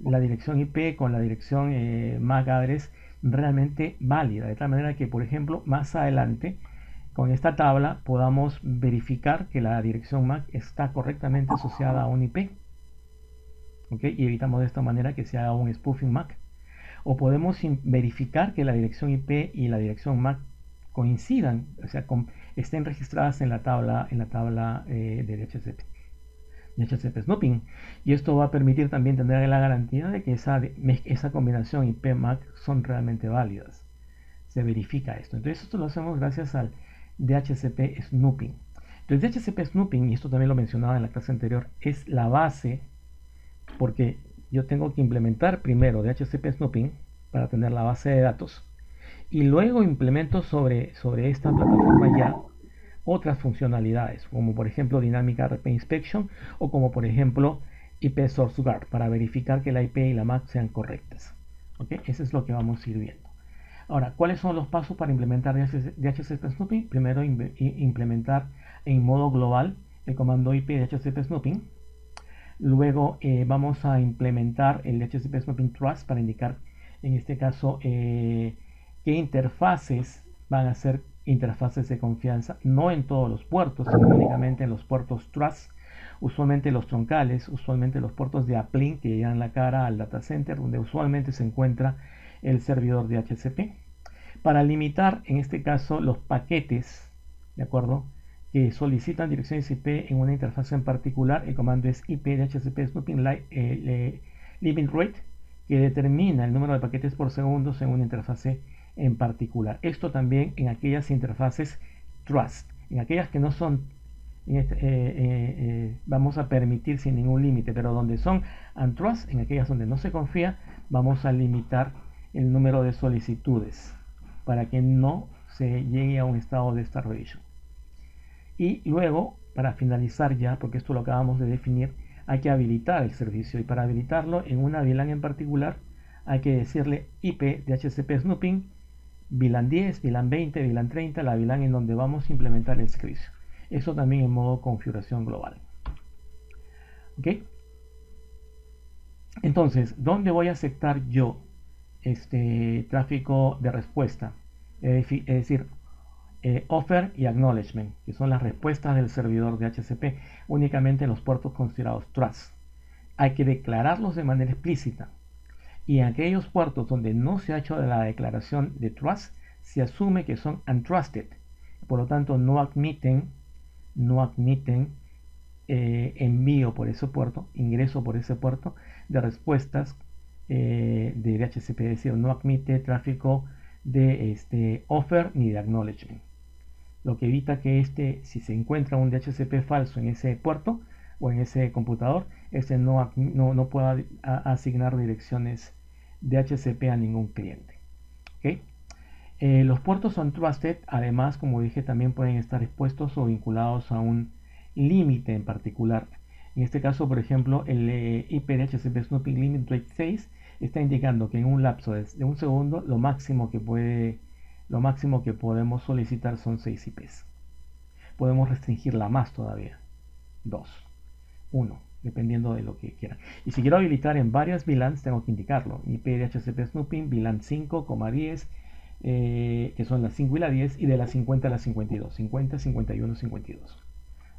la dirección IP con la dirección MAC address realmente válida, de tal manera que, por ejemplo, más adelante con esta tabla podamos verificar que la dirección MAC está correctamente asociada a un IP. ¿Okay? Y evitamos de esta manera que se haga un spoofing MAC. O podemos verificar que la dirección IP y la dirección MAC coincidan, o sea, estén registradas en la tabla de DHCP snooping. Y esto va a permitir también tener la garantía de que esa combinación IP-MAC son realmente válidas. Se verifica esto. Entonces esto lo hacemos gracias al DHCP snooping. Entonces DHCP snooping, y esto también lo mencionaba en la clase anterior, es la base porque yo tengo que implementar primero DHCP snooping para tener la base de datos y luego implemento sobre esta plataforma ya otras funcionalidades, como por ejemplo Dynamic RP Inspection o como por ejemplo IP Source Guard para verificar que la IP y la MAC sean correctas. ¿Okay? Eso es lo que vamos a ir viendo. Ahora, ¿cuáles son los pasos para implementar DHCP snooping? Primero, implementar en modo global el comando IP DHCP snooping. Luego vamos a implementar el DHCP Snooping Trust para indicar, en este caso, qué interfaces van a ser interfaces de confianza, no en todos los puertos, sino únicamente en los puertos Trust, usualmente los troncales, usualmente los puertos de uplink que llegan la cara al data center, donde usualmente se encuentra el servidor de DHCP. Para limitar, en este caso, los paquetes, ¿de acuerdo?, que solicitan direcciones IP en una interfaz en particular, el comando es IP DHCP snooping limit rate, que determina el número de paquetes por segundo en una interfase en particular. Esto también en aquellas interfaces trust, en aquellas que no son, vamos a permitir sin ningún límite, pero donde son untrust, en aquellas donde no se confía, vamos a limitar el número de solicitudes para que no se llegue a un estado de starvation. Y luego, para finalizar ya, porque esto lo acabamos de definir, hay que habilitar el servicio. Y para habilitarlo en una VLAN en particular, hay que decirle IP DHCP snooping, VLAN 10, VLAN 20, VLAN 30, la VLAN en donde vamos a implementar el servicio. Eso también en modo configuración global. ¿Ok? Entonces, ¿dónde voy a aceptar yo este tráfico de respuesta? Es decir, offer y acknowledgement, que son las respuestas del servidor de DHCP, únicamente en los puertos considerados trust. Hay que declararlos de manera explícita. Y en aquellos puertos donde no se ha hecho la declaración de trust, se asume que son untrusted. Por lo tanto, no admiten envío por ese puerto, ingreso por ese puerto de respuestas de DHCP, es decir, no admite tráfico de offer ni de acknowledgement, lo que evita que si se encuentra un DHCP falso en ese puerto o en ese computador, no pueda asignar direcciones DHCP a ningún cliente. ¿Okay? Los puertos untrusted, además, como dije, también pueden estar expuestos o vinculados a un límite en particular. En este caso, por ejemplo, el IP DHCP Snooping Limit Rate 6 está indicando que en un lapso de un segundo lo máximo que podemos solicitar son 6 IPs. Podemos restringirla más todavía. 2, 1, dependiendo de lo que quieran. Y si quiero habilitar en varias VLANs, tengo que indicarlo. IP DHCP Snooping, VLAN 5,10, que son las 5 y la 10, y de las 50 a las 52. 50, 51, 52.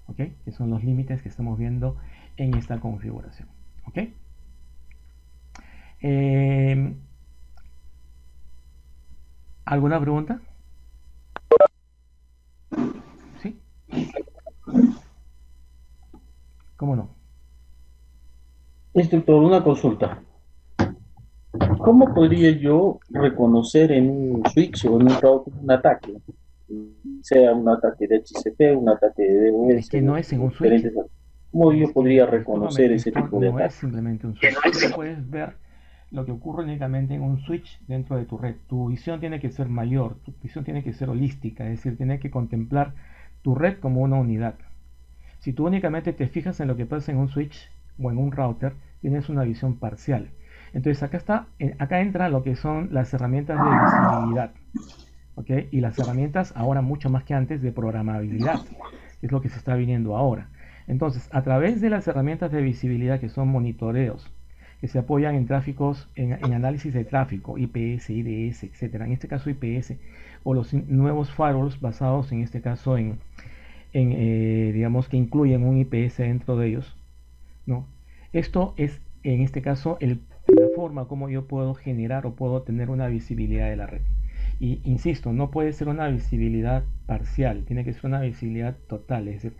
¿Ok? Que son los límites que estamos viendo en esta configuración. ¿Ok? ¿Alguna pregunta? ¿Sí? ¿Cómo no? Instructor, una consulta. ¿Cómo podría yo reconocer en un switch o en un router un ataque? Sea un ataque de HCP, un ataque de Es DOS, que no es en un switch. diferentes. ¿Cómo yo Es que, podría discúlpame, reconocer ese esto tipo de no es ataque? simplemente un switch. Tú no puedes ver lo que ocurre únicamente en un switch dentro de tu red. Tu visión tiene que ser mayor, tu visión tiene que ser holística, es decir, tiene que contemplar tu red como una unidad. Si tú únicamente te fijas en lo que pasa en un switch o en un router, tienes una visión parcial. Entonces acá entra lo que son las herramientas de visibilidad, ¿ok? Y las herramientas ahora mucho más que antes de programabilidad, que es lo que se está viniendo ahora. Entonces, a través de las herramientas de visibilidad que son monitoreos, que se apoyan en tráficos, en análisis de tráfico, IPS, IDS, etcétera. En este caso IPS, o los nuevos firewalls basados en este caso digamos que incluyen un IPS dentro de ellos, ¿no? Esto es, en este caso, la forma como yo puedo generar o puedo tener una visibilidad de la red. Y insisto, no puede ser una visibilidad parcial, tiene que ser una visibilidad total, es decir,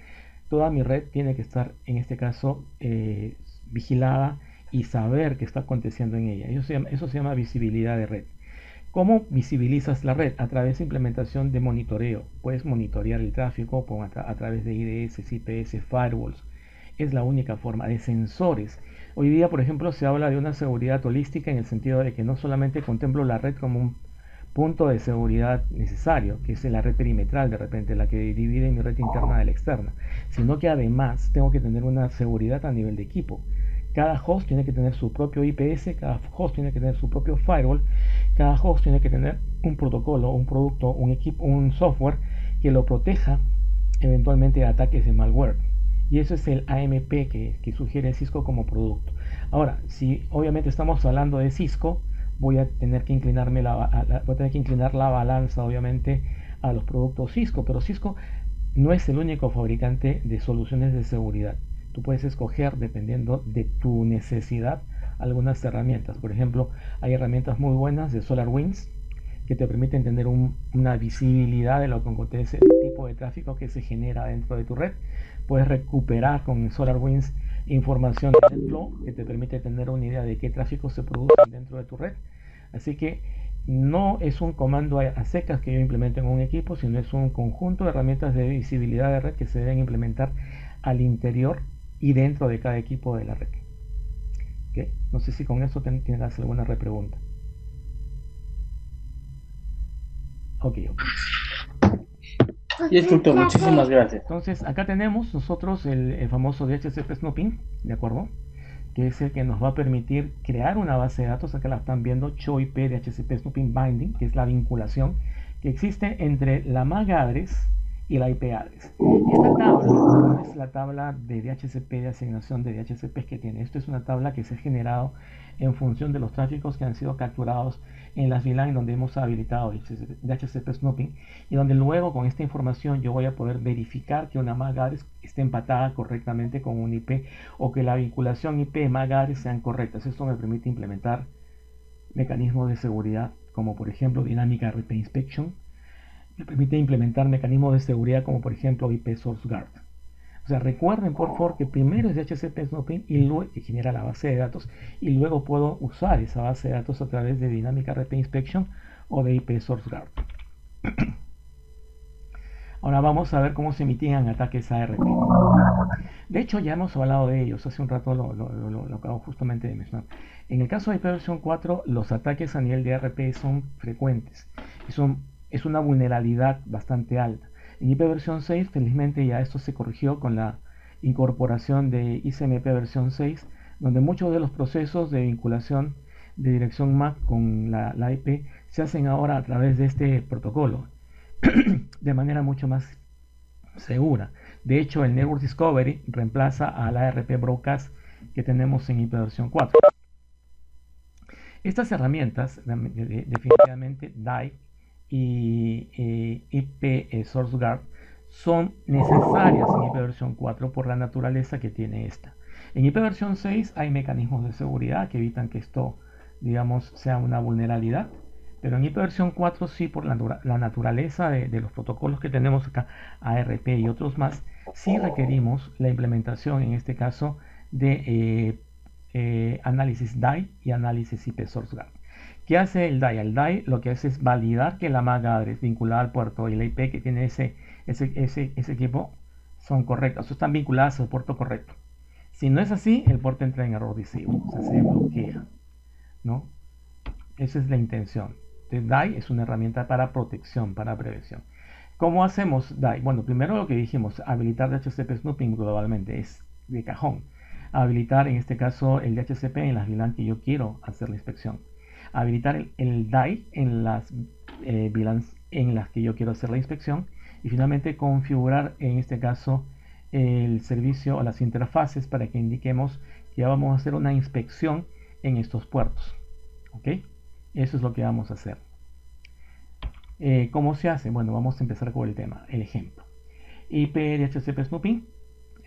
toda mi red tiene que estar, en este caso, vigilada y saber qué está aconteciendo en ella. Eso se llama visibilidad de red. ¿Cómo visibilizas la red? A través de implementación de monitoreo. Puedes monitorear el tráfico a través de IDS, IPS, firewalls. Es la única forma de sensores. Hoy día, por ejemplo, se habla de una seguridad holística en el sentido de que no solamente contemplo la red como un punto de seguridad necesario, que es la red perimetral de repente, la que divide mi red interna de la externa, sino que además tengo que tener una seguridad a nivel de equipo. Cada host tiene que tener su propio IPS, cada host tiene que tener su propio firewall, cada host tiene que tener un protocolo, un producto, un equipo, un software que lo proteja eventualmente de ataques de malware. Y eso es el AMP que sugiere Cisco como producto. Ahora, si obviamente estamos hablando de Cisco, voy a tener que voy a tener que inclinar la balanza, obviamente, a los productos Cisco, pero Cisco no es el único fabricante de soluciones de seguridad. Tú puedes escoger, dependiendo de tu necesidad, algunas herramientas. Por ejemplo, hay herramientas muy buenas de SolarWinds que te permiten tener una visibilidad de lo que acontece, el tipo de tráfico que se genera dentro de tu red. Puedes recuperar con SolarWinds información de NetFlow que te permite tener una idea de qué tráfico se produce dentro de tu red. Así que no es un comando a secas que yo implemento en un equipo, sino es un conjunto de herramientas de visibilidad de red que se deben implementar al interior y dentro de cada equipo de la red. ¿Okay? No sé si con eso tienes alguna repregunta. Ok. Y instructor, muchísimas gracias. Entonces, acá tenemos nosotros el famoso DHCP Snooping, ¿de acuerdo? Que es el que nos va a permitir crear una base de datos. Acá la están viendo, CHOIP DHCP Snooping Binding, que es la vinculación que existe entre la MAC address y la IP address. Esta tabla no es la tabla de DHCP de asignación de DHCP que tiene. Esto es una tabla que se ha generado en función de los tráficos que han sido capturados en las VLAN donde hemos habilitado DHCP Snooping, y donde luego con esta información yo voy a poder verificar que una MAC address esté empatada correctamente con un IP o que la vinculación IP MAC address sean correctas. Esto me permite implementar mecanismos de seguridad como por ejemplo dinámica RP Inspection. Me permite implementar mecanismos de seguridad como por ejemplo IP Source Guard. O sea, recuerden por favor que primero es DHCP Snooping y luego que genera la base de datos, y luego puedo usar esa base de datos a través de dinámica RP Inspection o de IP Source Guard. Ahora vamos a ver cómo se mitigan ataques ARP. De hecho, ya hemos hablado de ellos, hace un rato lo acabo justamente de mencionar. En el caso de ipv 4, los ataques a nivel de ARP son frecuentes y es una vulnerabilidad bastante alta. En ipv 6, felizmente ya esto se corrigió con la incorporación de ICMP versión 6, donde muchos de los procesos de vinculación de dirección MAC con la IP se hacen ahora a través de este protocolo de manera mucho más segura. De hecho, el Network Discovery reemplaza al ARP Broadcast que tenemos en ipv 4. Estas herramientas, definitivamente DIE y IP Source Guard, son necesarias en ipv 4 por la naturaleza que tiene esta. En ipv 6 hay mecanismos de seguridad que evitan que esto, digamos, sea una vulnerabilidad, Pero en IP versión 4 sí, por la naturaleza de los protocolos que tenemos acá, ARP y otros más, sí requerimos la implementación, en este caso, de análisis DAI y análisis IP Source Gap. ¿Qué hace el DAI? El DAI lo que hace es validar que la MAC address vinculada al puerto y la IP que tiene ese equipo son correctas, o están vinculadas al puerto correcto. Si no es así, el puerto entra en error disable, o sea, se bloquea, ¿no? Esa es la intención. Entonces, DAI es una herramienta para protección, para prevención. ¿Cómo hacemos DAI? Bueno, primero lo que dijimos, habilitar DHCP snooping globalmente es de cajón. Habilitar en este caso el DHCP en las VLAN que yo quiero hacer la inspección. Habilitar el DAI en las VLANs en las que yo quiero hacer la inspección. Y finalmente configurar en este caso el servicio o las interfaces para que indiquemos que ya vamos a hacer una inspección en estos puertos. ¿Ok? Eso es lo que vamos a hacer. ¿Cómo se hace? Bueno, vamos a empezar con el tema, el ejemplo. IP DHCP Snooping.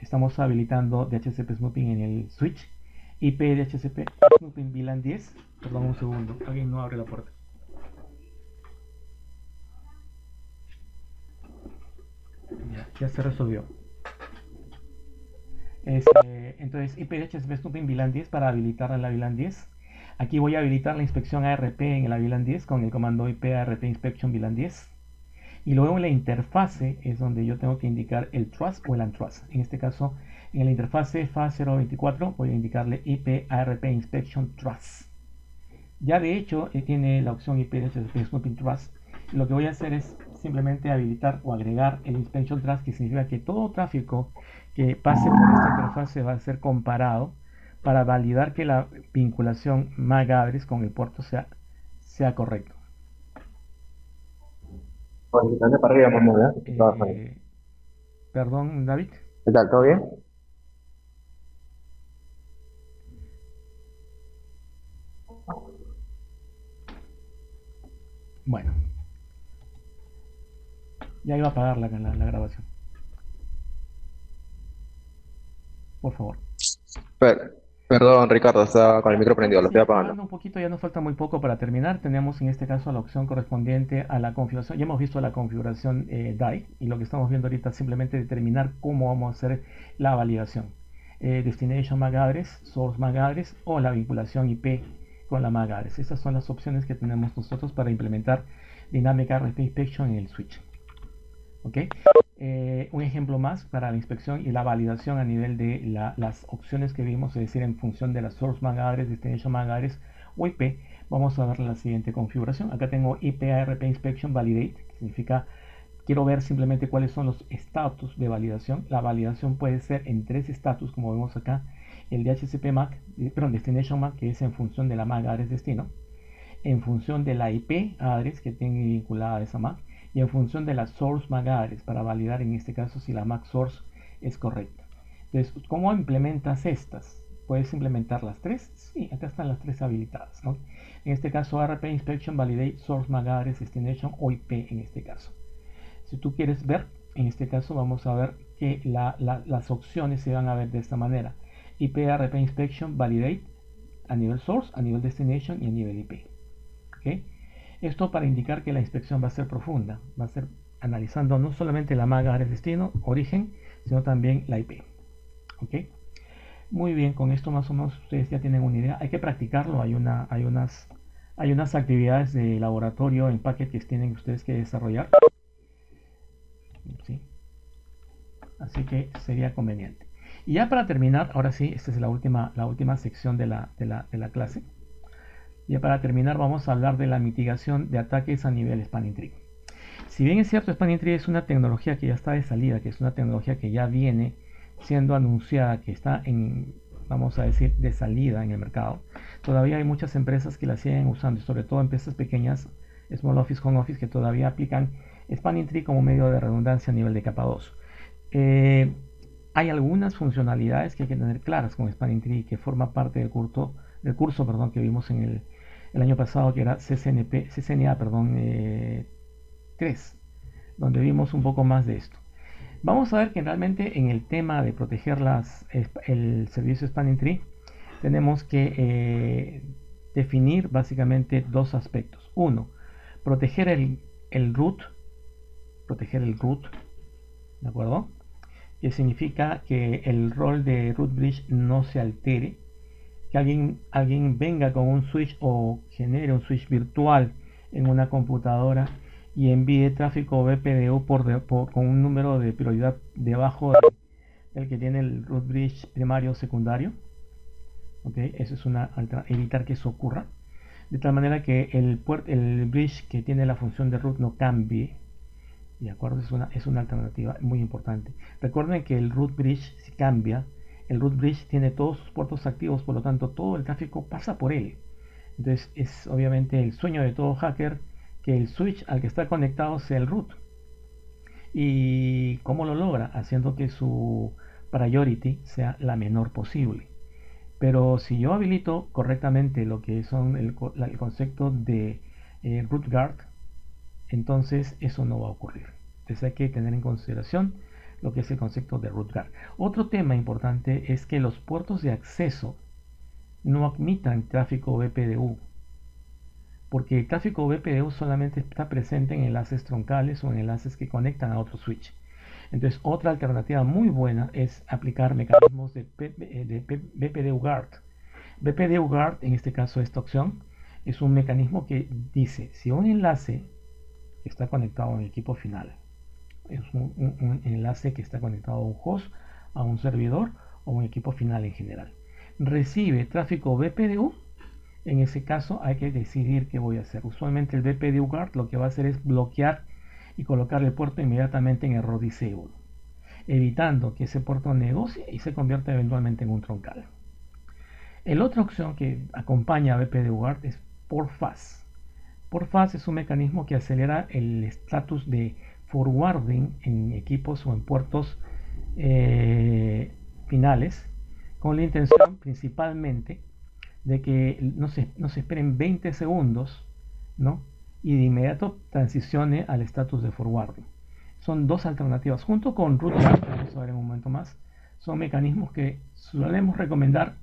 Estamos habilitando DHCP Snooping en el switch. IP DHCP Snooping VLAN 10. Perdón un segundo, alguien no abre la puerta. Ya se resolvió. Entonces, IP DHCP Snooping VLAN 10 para habilitar la VLAN 10. Aquí voy a habilitar la inspección ARP en la VLAN 10 con el comando IP ARP Inspection VLAN 10. Y luego en la interfase es donde yo tengo que indicar el trust o el untrust. En este caso, en la interfase FA024 voy a indicarle IP ARP Inspection Trust. Ya de hecho, tiene la opción IP DHCP Snooping Trust. Lo que voy a hacer es simplemente habilitar o agregar el Inspection Trust, que significa que todo tráfico que pase por esta interfase va a ser comparado para validar que la vinculación MAC address con el puerto sea correcto. Dale para arriba, vamos, ¿ya? Perdón, David. ¿Qué tal? ¿Todo bien? Bueno, ya iba a apagar la grabación. Por favor. Perdón, Ricardo, está con el micro prendido, lo Sí, estoy apagando. apagando un poquito, ya nos falta muy poco para terminar. Tenemos en este caso la opción correspondiente a la configuración. Ya hemos visto la configuración DAI y lo que estamos viendo ahorita es simplemente determinar cómo vamos a hacer la validación. Destination MAC address, Source MAC address o la vinculación IP con la MAC address. Esas son las opciones que tenemos nosotros para implementar Dynamic RP Inspection en el switch. ¿Ok? Un ejemplo más para la inspección y la validación a nivel de las opciones que vimos, es decir, en función de la Source MAC address, Destination MAC address o IP, vamos a ver la siguiente configuración. Acá tengo IP ARP Inspection Validate, que significa quiero ver simplemente cuáles son los estatus de validación. La validación puede ser en tres estatus, como vemos acá, el DHCP MAC, perdón, Destination MAC, que es en función de la MAC address destino, en función de la IP address que tiene vinculada a esa MAC, y en función de la source MAC address para validar en este caso si la MAC source es correcta. Entonces, ¿cómo implementas estas? ¿Puedes implementar las tres? Sí, acá están las tres habilitadas, ¿no? En este caso, RP Inspection Validate Source MAC address Destination o IP en este caso. Si tú quieres ver, en este caso vamos a ver que las opciones se van a ver de esta manera. IP RP Inspection Validate a nivel source, a nivel destination y a nivel IP. ¿Okay? Esto para indicar que la inspección va a ser profunda, va a ser analizando no solamente la MAC address destino, origen, sino también la IP. ¿Ok? Muy bien, con esto más o menos ustedes ya tienen una idea. Hay que practicarlo, hay unas actividades de laboratorio en Packet que tienen ustedes que desarrollar. ¿Sí? Así que sería conveniente. Y ya para terminar, ahora sí, esta es la última sección de la clase. Ya para terminar vamos a hablar de la mitigación de ataques a nivel Spanning Tree. Si bien es cierto, Spanning Tree es una tecnología que ya está de salida, que es una tecnología que ya viene siendo anunciada, que está en, vamos a decir, de salida en el mercado, todavía hay muchas empresas que la siguen usando, sobre todo empresas pequeñas, Small Office, Home Office, que todavía aplican Spanning Tree como medio de redundancia a nivel de capa 2. Hay algunas funcionalidades que hay que tener claras con Spanning Tree, que forma parte del curso que vimos en el año pasado, que era CCNA 3, donde vimos un poco más de esto. Vamos a ver que realmente en el tema de proteger el servicio Spanning Tree tenemos que definir básicamente dos aspectos. Uno, Proteger el root, ¿de acuerdo? Que significa que el rol de root bridge no se altere, que alguien venga con un switch o genere un switch virtual en una computadora y envíe tráfico BPDU con un número de prioridad debajo del que tiene el root bridge primario o secundario. ¿Okay? Eso es evitar que eso ocurra, de tal manera que el bridge que tiene la función de root no cambie. ¿De acuerdo? Es una alternativa muy importante. Recuerden que el root bridge, si cambia, el root bridge tiene todos sus puertos activos, por lo tanto todo el tráfico pasa por él. Entonces es obviamente el sueño de todo hacker que el switch al que está conectado sea el root. ¿Y cómo lo logra? Haciendo que su priority sea la menor posible. Pero si yo habilito correctamente lo que son el concepto de root guard, entonces eso no va a ocurrir. Entonces hay que tener en consideración lo que es el concepto de root guard. Otro tema importante es que los puertos de acceso no admitan tráfico BPDU, porque el tráfico BPDU solamente está presente en enlaces troncales o en enlaces que conectan a otro switch. Entonces otra alternativa muy buena es aplicar mecanismos de BPDU guard. BPDU guard, en este caso esta opción, es un mecanismo que dice, si un enlace está conectado a un equipo final, es un enlace que está conectado a un host, a un servidor o un equipo final en general, recibe tráfico BPDU, en ese caso hay que decidir qué voy a hacer. Usualmente el BPDU guard lo que va a hacer es bloquear y colocar el puerto inmediatamente en error disable, evitando que ese puerto negocie y se convierta eventualmente en un troncal. La otra opción que acompaña a BPDU guard es port fast. Port fast es un mecanismo que acelera el estatus de forwarding en equipos o en puertos finales, con la intención principalmente de que no se esperen 20 segundos, ¿no? Y de inmediato transicione al estatus de forwarding. Son dos alternativas, junto con root guard, que vamos a ver en un momento más. Son mecanismos que solemos recomendar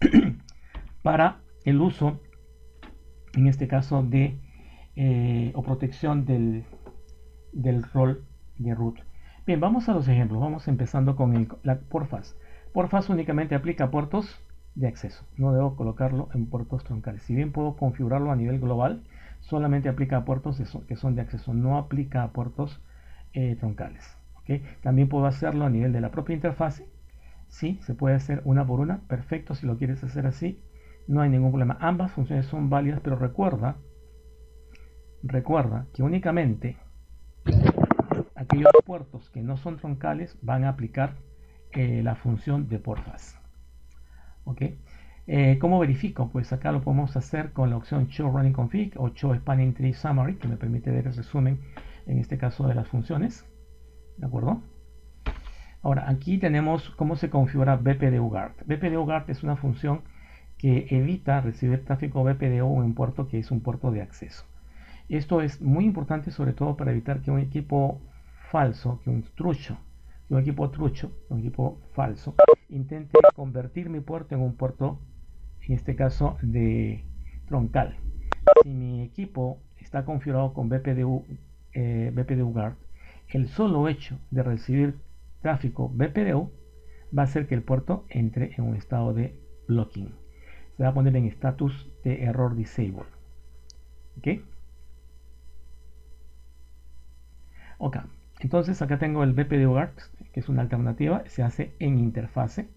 para el uso, en este caso, de o protección del rol de root. Bien, vamos a los ejemplos. Vamos empezando con la port fast. Port fast únicamente aplica a puertos de acceso. No debo colocarlo en puertos troncales. Si bien puedo configurarlo a nivel global, solamente aplica a puertos que son de acceso. No aplica a puertos troncales. ¿Okay? También puedo hacerlo a nivel de la propia interfase. Sí, se puede hacer una por una. Perfecto, si lo quieres hacer así, no hay ningún problema. Ambas funciones son válidas, pero recuerda que únicamente aquellos puertos que no son troncales van a aplicar la función de port fast. ¿Ok? ¿Cómo verifico? Pues acá lo podemos hacer con la opción Show Running Config o Show Spanning Tree Summary, que me permite ver el resumen, en este caso, de las funciones. ¿De acuerdo? Ahora, aquí tenemos cómo se configura BPDU guard. BPDU guard es una función que evita recibir tráfico BPDU en un puerto que es un puerto de acceso. Esto es muy importante, sobre todo para evitar que un equipo falso, un equipo falso, intente convertir mi puerto en un puerto, en este caso, de troncal. Si mi equipo está configurado con BPDU guard, el solo hecho de recibir tráfico BPDU va a hacer que el puerto entre en un estado de blocking. Se va a poner en estatus de error disable. ¿Ok? Ok, entonces acá tengo el BPDU guard, que es una alternativa, se hace en interfase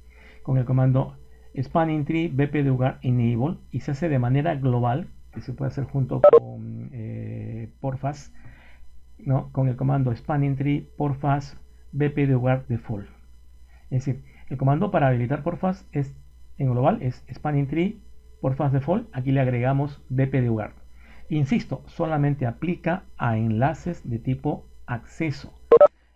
con el comando spanning tree BPDU guard enable, y se hace de manera global, que se puede hacer junto con port fast, ¿no? Con el comando spanning tree port fast BPDU guard default. Es decir, el comando para habilitar port fast es, en global, es spanning tree port fast default. Aquí le agregamos BPDU guard. Insisto, solamente aplica a enlaces de tipo acceso.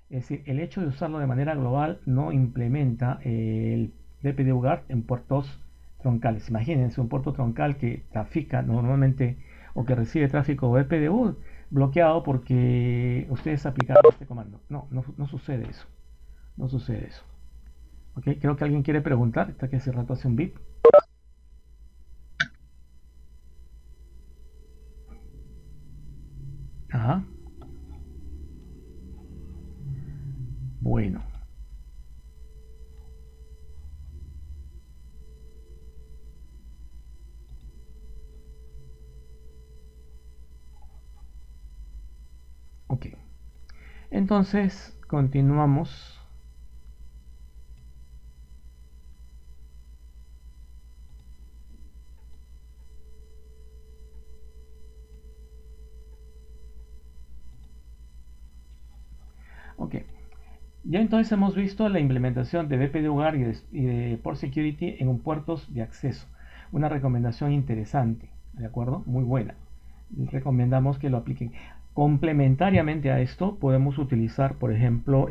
Es decir, el hecho de usarlo de manera global no implementa el BPDU guard en puertos troncales. Imagínense un puerto troncal que trafica normalmente o que recibe tráfico BPDU bloqueado porque ustedes aplicaron este comando. No sucede eso. No sucede eso. Ok, creo que alguien quiere preguntar. Está que hace rato hace un bip. Ajá. Bueno. Ok. Entonces, continuamos. Ok. Ya entonces hemos visto la implementación de BPDUGAR y de Port Security en un puertos de acceso. Una recomendación interesante, ¿de acuerdo? Muy buena. Les recomendamos que lo apliquen. Complementariamente a esto, podemos utilizar, por ejemplo,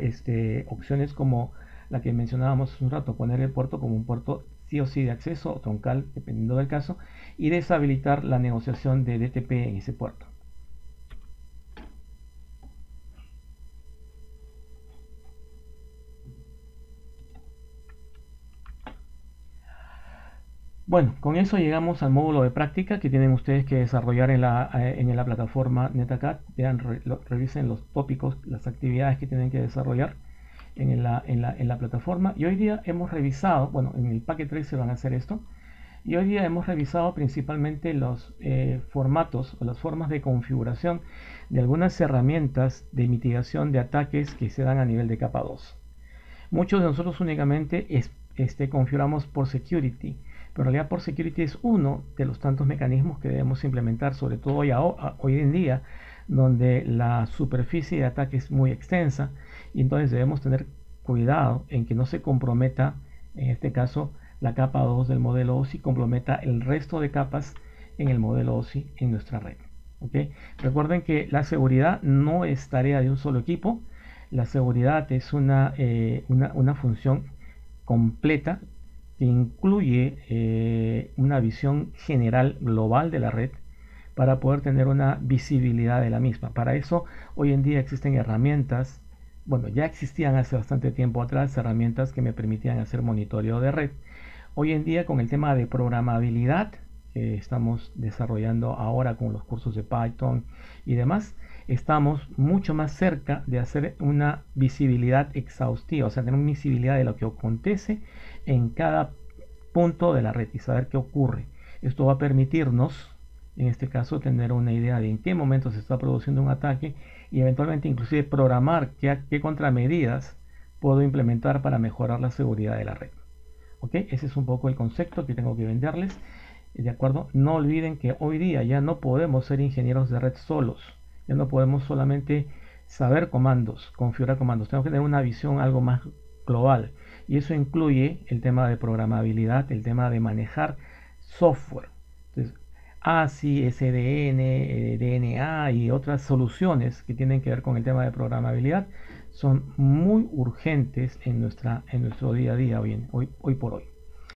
opciones como la que mencionábamos hace un rato, poner el puerto como un puerto sí o sí de acceso o troncal, dependiendo del caso, y deshabilitar la negociación de DTP en ese puerto. Bueno, con eso llegamos al módulo de práctica que tienen ustedes que desarrollar en la plataforma NetAcad. Vean, revisen los tópicos, las actividades que tienen que desarrollar en la plataforma. Y hoy día hemos revisado, bueno, en el Packet 3 se van a hacer esto. Y hoy día hemos revisado principalmente los formatos o las formas de configuración de algunas herramientas de mitigación de ataques que se dan a nivel de capa 2. Muchos de nosotros únicamente configuramos por security, pero en realidad por security es uno de los tantos mecanismos que debemos implementar, sobre todo hoy en día, donde la superficie de ataque es muy extensa y entonces debemos tener cuidado en que no se comprometa, en este caso, la capa 2 del modelo OSI, comprometa el resto de capas en el modelo OSI en nuestra red. ¿Okay? Recuerden que la seguridad no es tarea de un solo equipo. La seguridad es una función completa que incluye una visión general global de la red para poder tener una visibilidad de la misma. Para eso hoy en día existen herramientas, bueno, ya existían hace bastante tiempo atrás herramientas que me permitían hacer monitoreo de red. Hoy en día con el tema de programabilidad que estamos desarrollando ahora con los cursos de Python y demás, estamos mucho más cerca de hacer una visibilidad exhaustiva, o sea, tener una visibilidad de lo que acontece en cada punto de la red y saber qué ocurre. Esto va a permitirnos, en este caso, tener una idea de en qué momento se está produciendo un ataque y eventualmente inclusive programar qué contramedidas puedo implementar para mejorar la seguridad de la red. ¿Ok? Ese es un poco el concepto que tengo que venderles. ¿De acuerdo? No olviden que hoy día ya no podemos ser ingenieros de red solos. Ya no podemos solamente saber comandos, configurar comandos. Tenemos que tener una visión algo más global. Y eso incluye el tema de programabilidad, el tema de manejar software. Entonces, ASI, SDN, DNA y otras soluciones que tienen que ver con el tema de programabilidad son muy urgentes en nuestro día a día hoy por hoy.